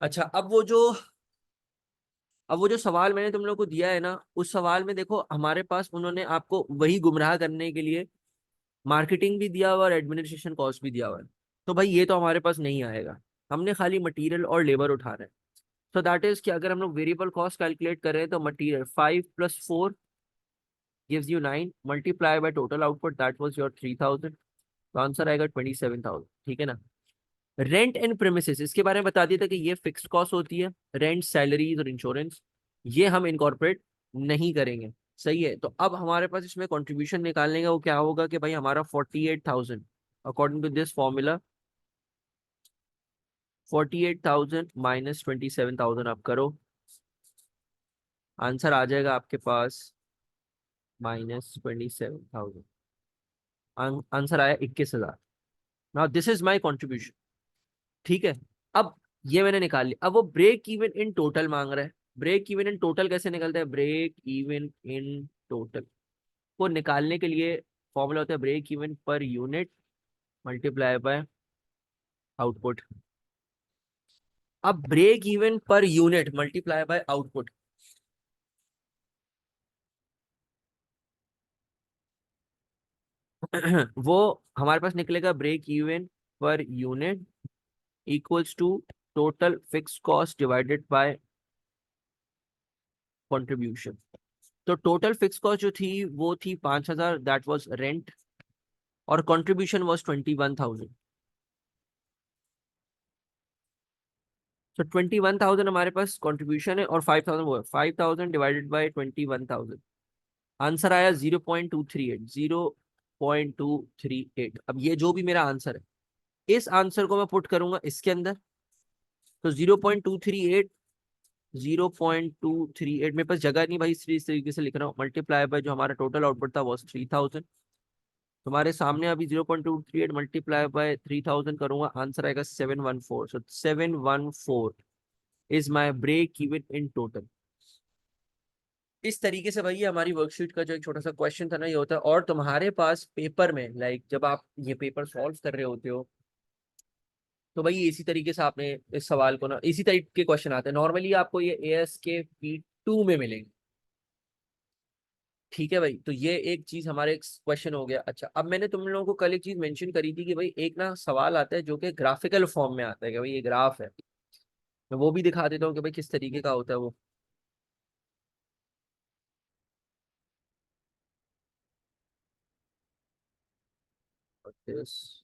अच्छा, अब वो जो सवाल मैंने तुम लोग को दिया है ना, उस सवाल में देखो हमारे पास उन्होंने आपको वही गुमराह करने के लिए मार्केटिंग भी दिया हुआ और एडमिनिस्ट्रेशन कॉस्ट भी दिया हुआ है। तो भाई ये तो हमारे पास नहीं आएगा। हमने खाली मटेरियल और लेबर उठाना है। सो दैट इज कि अगर हम लोग वेरिएबल कॉस्ट कैलकुलेट कर रहे हैं तो material 5 + 4 gives you 9 multiply by total output that was your 3000। तो आंसर आएगा 27,000। ठीक है ना। रेंट एंड प्रेमिसेस इसके बारे में बता दिया था कि ये फिक्स्ड कॉस्ट होती है। रेंट, सैलरीज और इंश्योरेंस ये हम इनकॉर्पोरेट नहीं करेंगे। सही है। तो अब हमारे पास इसमें कंट्रीब्यूशन निकालने का वो क्या होगा कि भाई हमारा 48,000 according to this formula. 48,000 minus 27,000 आप करो। आंसर आ जाएगा आपके पास -27,000। आंसर आया 21,000। Now this is my contribution. ठीक है। अब ये मैंने निकाल लिया। अब वो ब्रेक इवन इन टोटल मांग रहा है। ब्रेक इवन इन टोटल कैसे निकलता है? ब्रेक इवन इन टोटल को निकालने के लिए फॉर्मूला होता है break even per unit multiply by output. अब break even per unit multiply by output वो हमारे पास निकलेगा break even per unit equals to total fix cost divided by contribution. तो टोटल फिक्स कॉस्ट जो थी वो थी 5,000, दैट वाज रेंट। और कंट्रीब्यूशन वाज 21,000। तो 21,000 हमारे पास कंट्रीब्यूशन है और 5,000 वो है। 5,000 डिवाइडेड बाय 21,000। आंसर आया 0.238। 0.238। अब ये जो भी मेरा आंसर है इस आंसर को मैं पुट करूंगा इसके अंदर। तो 0.238, 0.238 मेरे पास जगह नहीं भाई, इसलिए इस तरीके से लिख रहा हूँ। मल्टीप्लाई बाय जो हमारा टोटल आउटपुट था वो 3,000। तुम्हारे सामने अभी 0.238 मल्टीप्लाई बाय 3,000 करूंगा। आंसर आएगा 714। So 714 is my break even in total. इस तरीके से भाई ये हमारी वर्कशीट का जो एक छोटा सा क्वेश्चन था ना ये होता है। और तुम्हारे पास पेपर में लाइक जब आप ये पेपर सॉल्व कर रहे होते हो तो भाई इसी तरीके से आपने इस सवाल को ना इसी टाइप के क्वेश्चन आते हैं। नॉर्मली आपको ये एएस के P2 में मिलेंगे। ठीक है भाई। तो ये एक चीज हमारे क्वेश्चन हो गया। अच्छा, अब मैंने तुम लोगों को कल एक चीज मेंशन करी थी कि भाई एक ना सवाल आता है जो कि ग्राफिकल फॉर्म में आता है कि भाई ये ग्राफ है। मैं वो भी दिखा देता हूँ कि भाई किस तरीके का होता है वो। This-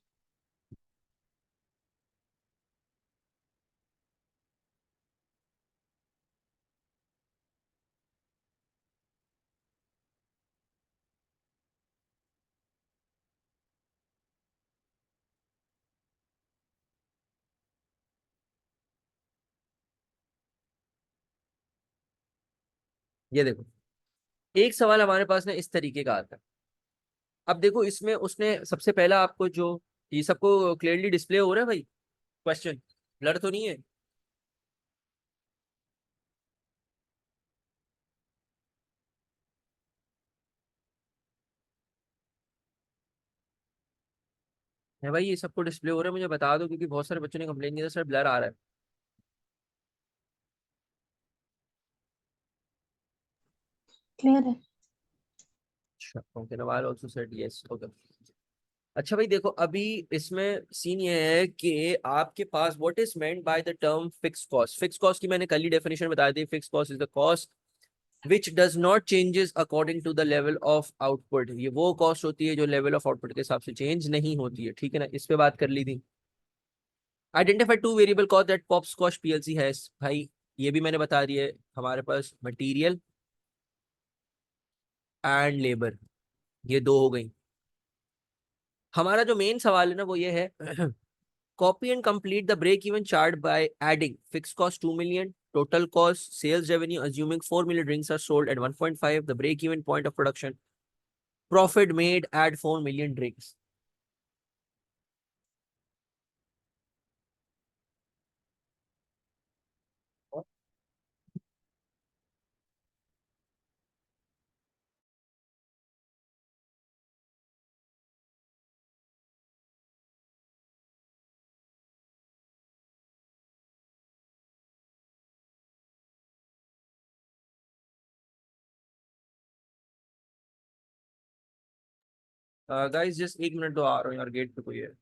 ये देखो एक सवाल हमारे पास ना इस तरीके का आता है। अब देखो इसमें उसने सबसे पहला आपको जो ये सबको क्लियरली डिस्प्ले हो रहा है भाई क्वेश्चन, ब्लर तो नहीं है? है भाई ये सबको डिस्प्ले हो रहा है? मुझे बता दो क्योंकि बहुत सारे बच्चों ने कंप्लेन किया था सर ब्लर आ रहा है। क्लियर है। अच्छा okay, Nawal also said yes. Okay. अच्छा भाई देखो अभी इसमें सीन ये है कि आपके पास what is meant by the term fix cost. Fix cost की मैंने कल ही डेफिनेशन बता दी। Fix cost is the cost which does not changes according to the level of output. ये वो कॉस्ट होती है जो लेवल ऑफ आउटपुट के हिसाब से चेंज नहीं होती है। ठीक है ना। इस पे बात कर ली थी। Identify two variable cost that pops cost PLC has. भाई ये भी मैंने बता दिया है। हमारे पास मटेरियल एंड लेबर ये दो हो गई। हमारा जो मेन सवाल है ना वो ये है copy and complete the break even chart by adding fixed cost 2 million, total cost, sales revenue, assuming 4 million drinks are sold at 1.5, the break even point of production, profit made at 4 million drinks. Guys just 1 minute दो, आ रहा हूँ यार, gate पे कोई है।